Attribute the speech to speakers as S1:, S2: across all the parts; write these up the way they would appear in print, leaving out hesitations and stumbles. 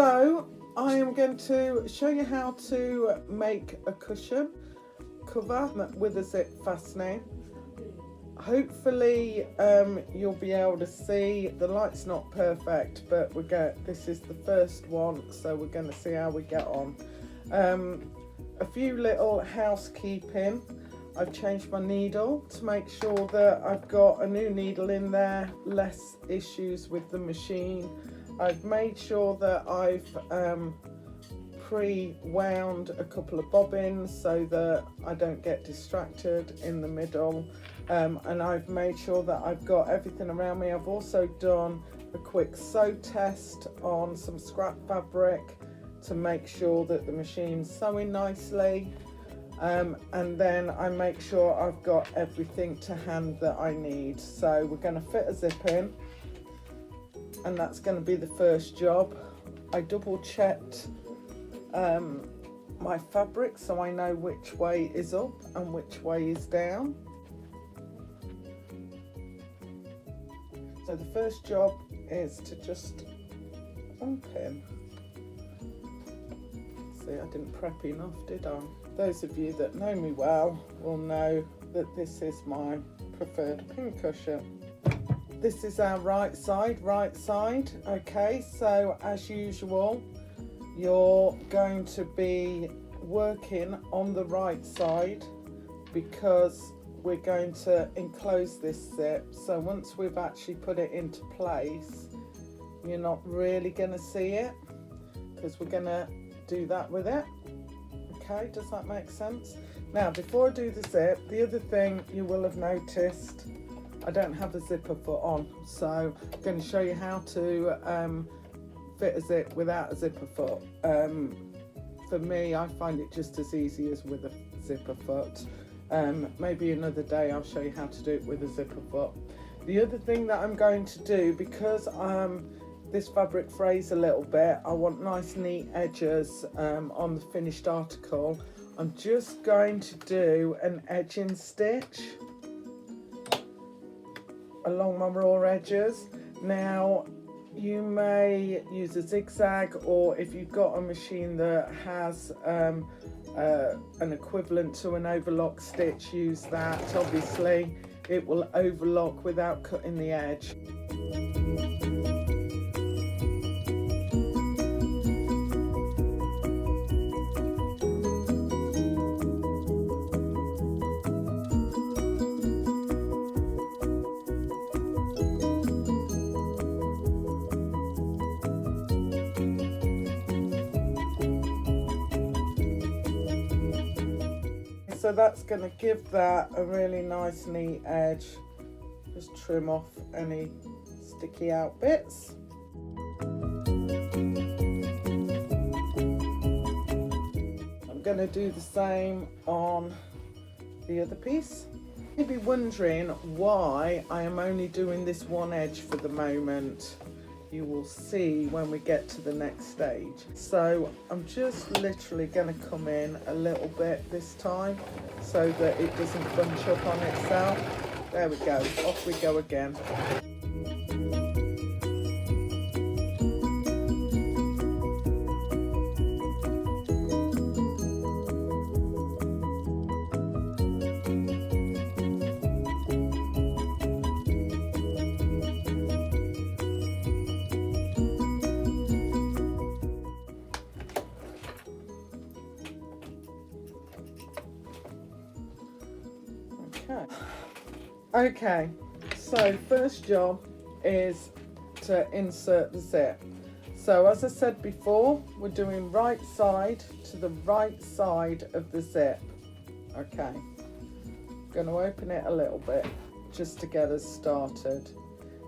S1: So I am going to show you how to make a cushion cover with a zip fastening. Hopefully you'll be able to see. The light's not perfect, but this is the first one, so we're going to see how we get on. A few little housekeeping. I've changed my needle to make sure that I've got a new needle in there, less issues with the machine. I've made sure that I've pre-wound a couple of bobbins so that I don't get distracted in the middle, and I've made sure that I've got everything around me. I've also done a quick sew test on some scrap fabric to make sure that the machine's sewing nicely, and then I make sure I've got everything to hand that I need. So we're going to fit a zip in, and that's going to be the first job. I double checked my fabric so I know which way is up and which way is down. So the first job is to just unpin. See, I didn't prep enough, did I? Those of you that know me well will know that this is my preferred pin cushion. This is our right side. Okay, so as usual, you're going to be working on the right side because we're going to enclose this zip. So once we've actually put it into place, you're not really going to see it because we're going to do that with it. Okay, does that make sense? Now, before I do the zip, the other thing you will have noticed, I don't have a zipper foot on, so I'm going to show you how to fit a zip without a zipper foot. For me, I find it just as easy as with a zipper foot. Maybe another day I'll show you how to do it with a zipper foot. The other thing that I'm going to do, because this fabric frays a little bit, I want nice neat edges on the finished article. I'm just going to do an edging stitch along my raw edges. Now you may use a zigzag, or if you've got a machine that has an equivalent to an overlock stitch, use that. Obviously it will overlock without cutting the edge. So that's going to give that a really nice neat edge. Just trim off any sticky out bits. I'm going to do the same on the other piece. You'll be wondering why I am only doing this one edge for the moment. You will see when we get to the next stage. So I'm just literally going to come in a little bit this time so that it doesn't bunch up on itself. There we go, off we go again. Okay, so first job is to insert the zip. So as I said before, we're doing right side to the right side of the zip. Okay, I'm going to open it a little bit just to get us started.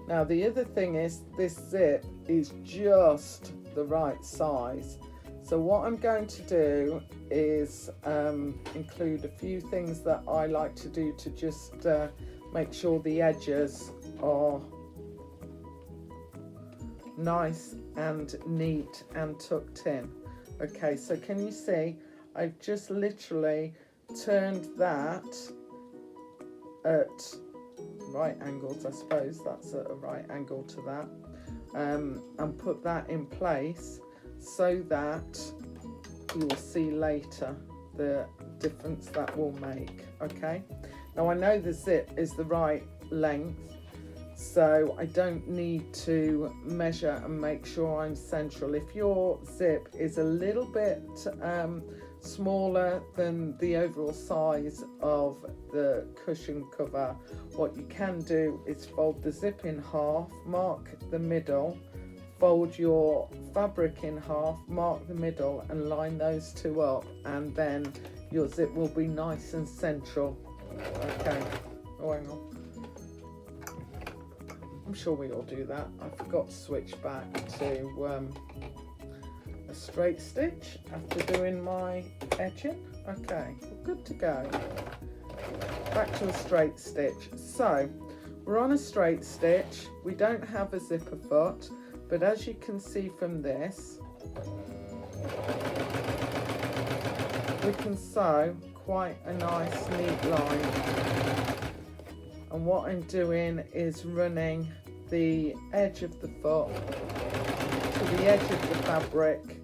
S1: Now the other thing is this zip is just the right size. So what I'm going to do is include a few things that I like to do to just make sure the edges are nice and neat and tucked in. Okay, so can you see I've just literally turned that at right angles, I suppose that's at a right angle to that, and put that in place so that you will see later the difference that will make. Okay, now I know the zip is the right length, so I don't need to measure and make sure I'm central. If your zip is a little bit smaller than the overall size of the cushion cover, what you can do is fold the zip in half, mark the middle, fold your fabric in half, mark the middle and line those two up, and then your zip will be nice and central. Okay, oh hang on, I'm sure we all do that. I forgot to switch back to a straight stitch after doing my edging. Okay, we're good to go. Back to a straight stitch. So we're on a straight stitch, we don't have a zipper foot, but as you can see from this, we can sew quite a nice neat line. And what I'm doing is running the edge of the foot to the edge of the fabric.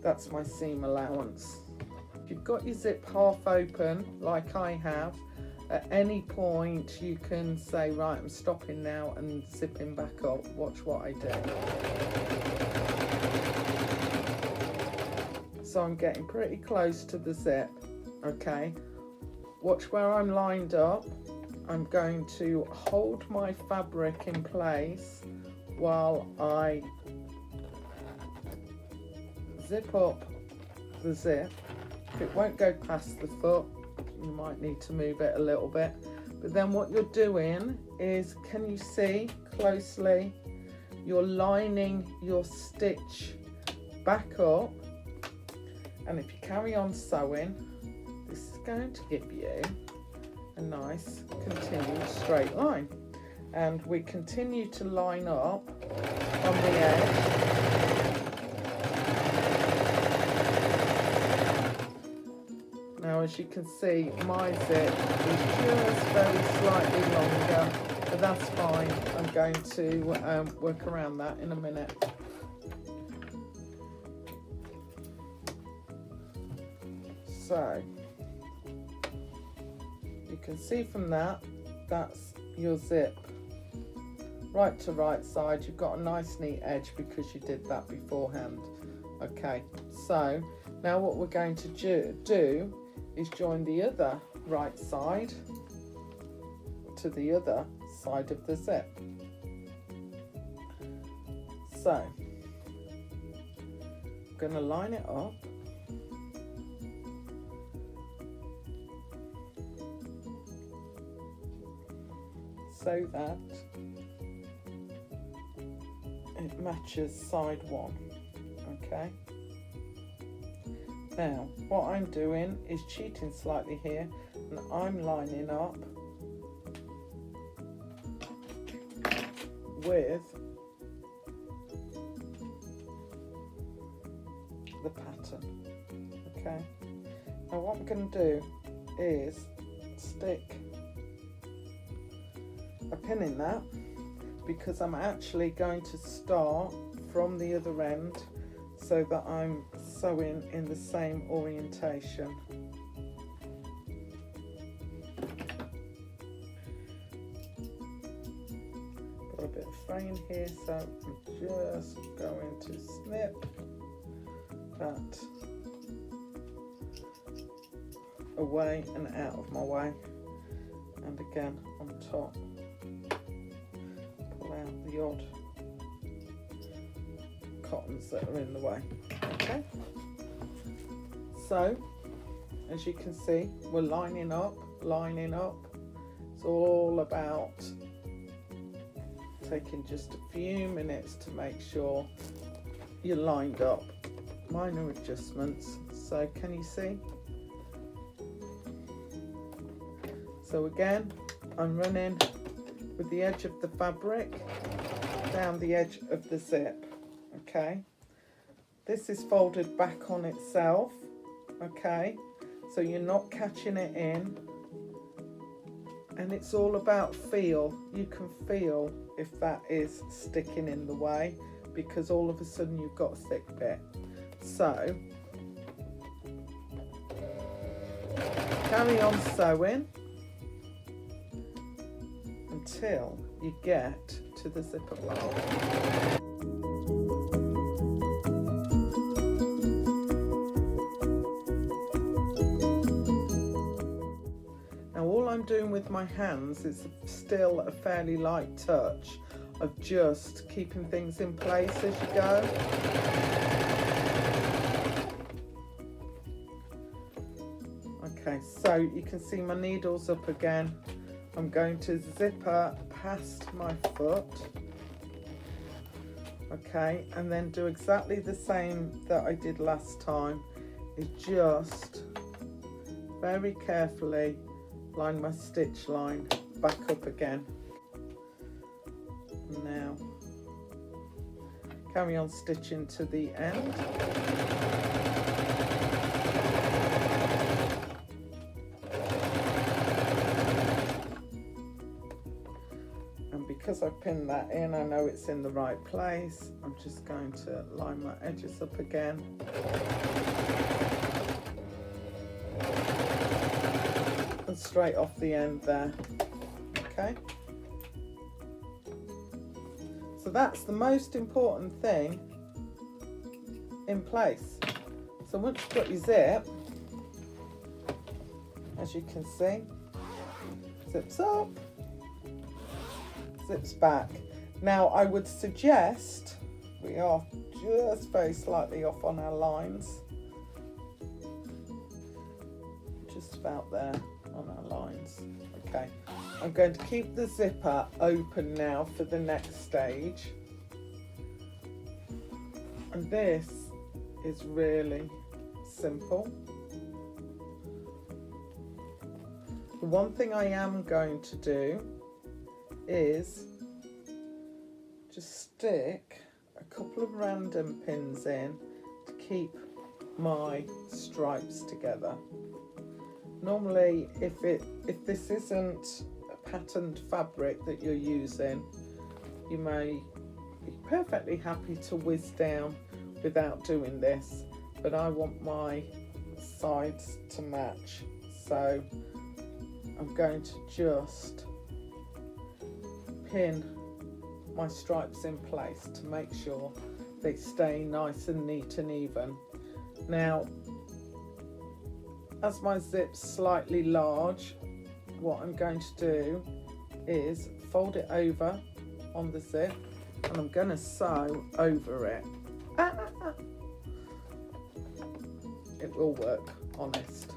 S1: That's my seam allowance. If you've got your zip half open like I have, at any point you can say, right, I'm stopping now and zipping back up. Watch what I do. So I'm getting pretty close to the zip. Okay, watch where I'm lined up. I'm going to hold my fabric in place while I zip up the zip. It won't go past the foot, you might need to move it a little bit, but then what you're doing is, can you see closely, you're lining your stitch back up, and if you carry on sewing, this is going to give you a nice continued straight line. And we continue to line up on the edge. Now as you can see, my zip is just very slightly longer, but that's fine. I'm going to work around that in a minute. So you can see from that, that's your zip right to right side. You've got a nice neat edge because you did that beforehand. Okay, so now what we're going to do is join the other right side to the other side of the zip. So I'm going to line it up. So that it matches side one. Okay, now what I'm doing is cheating slightly here, and I'm lining up with the pattern. Okay, now what I'm going to do is stick a pin in that, because I'm actually going to start from the other end so that I'm sewing in the same orientation. Got a bit of fraying here, so I'm just going to snip that away and out of my way, and again on top pull out the odd cottons that are in the way. Okay, so as you can see, we're lining up. It's all about taking just a few minutes to make sure you're lined up. Minor adjustments. So can you see? So again, I'm running with the edge of the fabric down the edge of the zip. Okay, this is folded back on itself. Okay, so you're not catching it in, and it's all about feel. You can feel if that is sticking in the way, because all of a sudden you've got a thick bit. So carry on sewing until you get to the zipper bar. Now all I'm doing with my hands is still a fairly light touch of just keeping things in place as you go. Okay, so you can see my needle's up again. I'm going to zipper past my foot. Okay, and then do exactly the same that I did last time. Is just very carefully line my stitch line back up again. Now carry on stitching to the end. And because I've pinned that in, I know it's in the right place. I'm just going to line my edges up again. And straight off the end there. Okay. So that's the most important thing in place. So once you've got your zip, as you can see, zips up, zips back. Now I would suggest, we are just very slightly off on our lines, just about there on our lines. Okay, I'm going to keep the zipper open now for the next stage, and this is really simple. The one thing I am going to do is just stick a couple of random pins in to keep my stripes together. Normally, if this isn't a patterned fabric that you're using, you may be perfectly happy to whiz down without doing this, but I want my sides to match, so I'm going to just pin my stripes in place to make sure they stay nice and neat and even. Now, as my zip's slightly large, what I'm going to do is fold it over on the zip, and I'm going to sew over it. It will work, honest.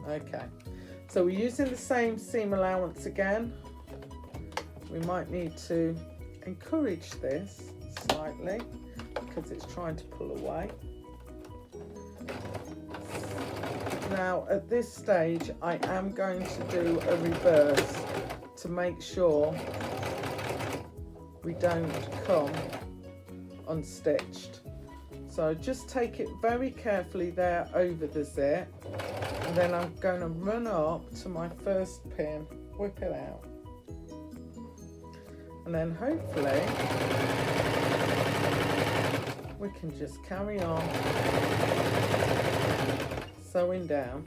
S1: Okay, so we're using the same seam allowance again. We might need to encourage this slightly because it's trying to pull away. Now at this stage I am going to do a reverse to make sure we don't come unstitched. So just take it very carefully there over the zip, and then I'm going to run up to my first pin, whip it out, and then hopefully we can just carry on sewing down.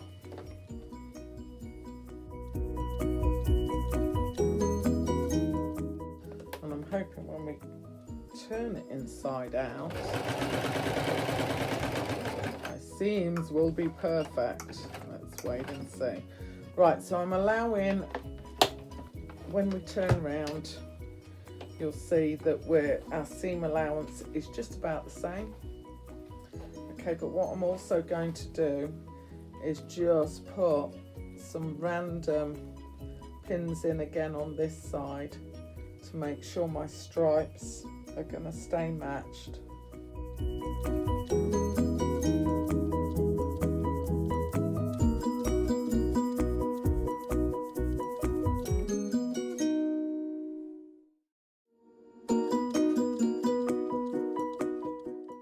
S1: And I'm hoping when we turn it inside out, my seams will be perfect. Let's wait and see. Right, so I'm allowing, when we turn around, you'll see that our seam allowance is just about the same. Okay, but what I'm also going to do is just put some random pins in again on this side to make sure my stripes are going to stay matched.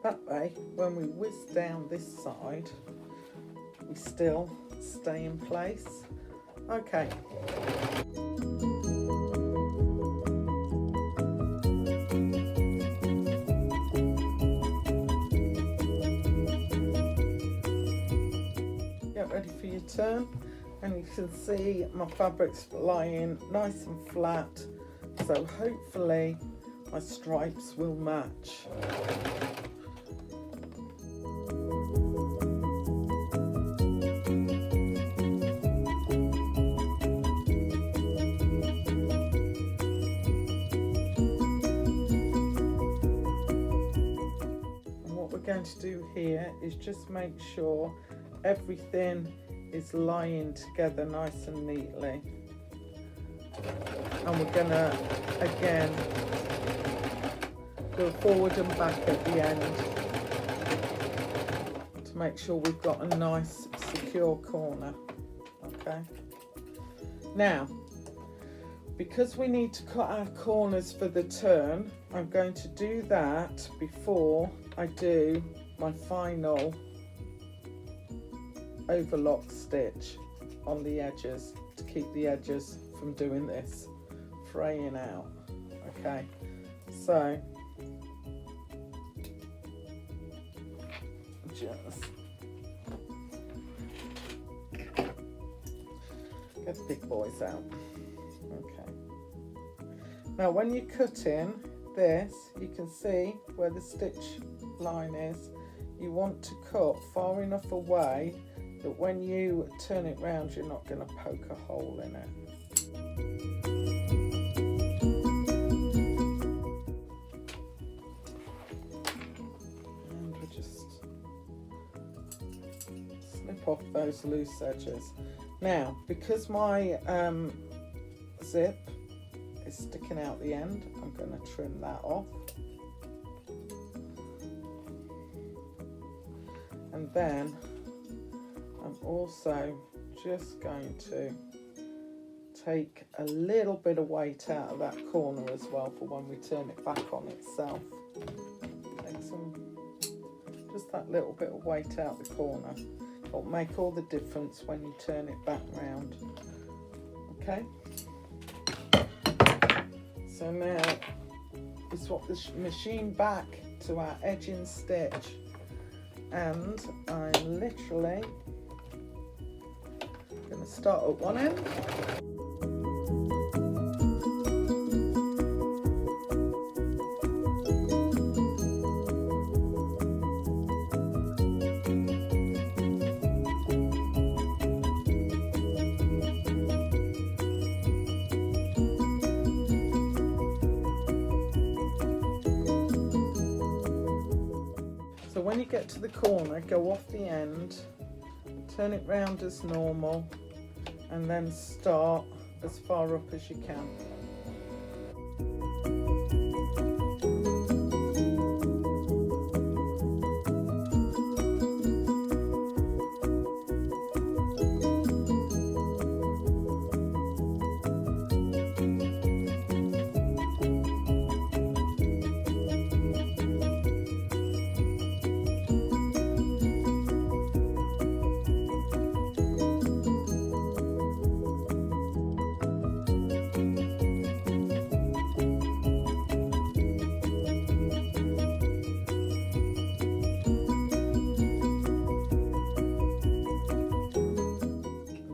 S1: That way, when we whiz down this side, we still stay in place. Okay. ready for your turn. And you can see my fabric's lying nice and flat, so hopefully my stripes will match. And what we're going to do here is just make sure everything is lying together nice and neatly. And we're gonna again go forward and back at the end to make sure we've got a nice secure corner. Okay, now because we need to cut our corners for the turn, I'm going to do that before I do my final overlock stitch on the edges to keep the edges from doing this fraying out. Okay, so just get the big boys out. Okay, now when you're cutting this, you can see where the stitch line is. You want to cut far enough away that when you turn it round, you're not going to poke a hole in it. And we just snip off those loose edges. Now, because my zip is sticking out the end, I'm going to trim that off. And then I'm also just going to take a little bit of weight out of that corner as well for when we turn it back on itself. Take just that little bit of weight out the corner. It'll make all the difference when you turn it back round. Okay? So now we swap the machine back to our edging stitch, and I'm literally going to start at one end. So when you get to the corner, go off the end, turn it round as normal, and then start as far up as you can.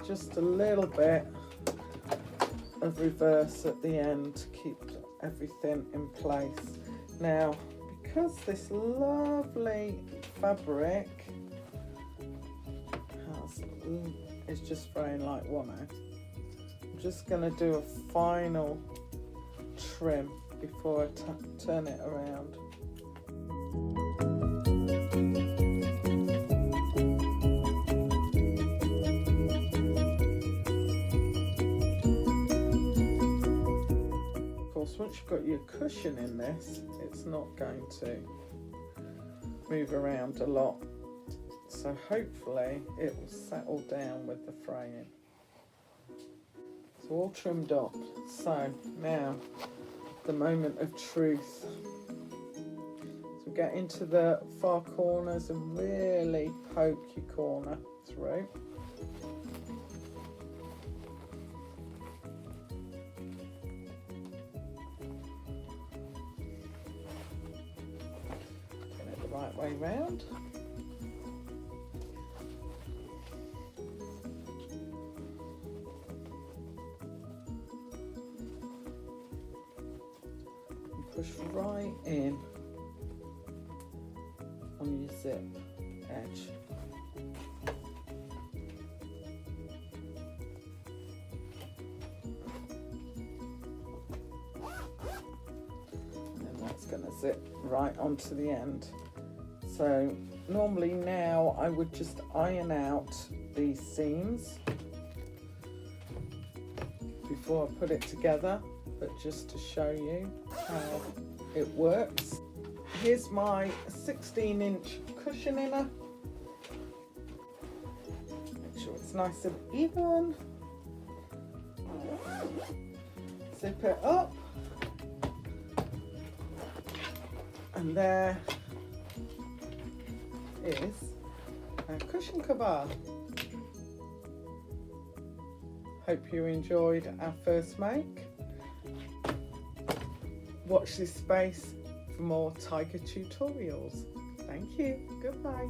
S1: Just a little bit of reverse at the end to keep everything in place. Now, because this lovely fabric is just fraying like one out, I'm just going to do a final trim before I turn it around. Once you've got your cushion in this, it's not going to move around a lot, so hopefully it will settle down with the fraying. It's all trimmed up. So now the moment of truth. So get into the far corners and really poke your corner through. Right way round. push right in on your zip edge. And then that's going to zip right onto the end. So normally now I would just iron out these seams before I put it together, but just to show you how it works. Here's my 16-inch cushion inner. Make sure it's nice and even. Zip it up. And there is a cushion cover. Hope you enjoyed our first make. Watch this space for more tiger tutorials. Thank you. Goodbye.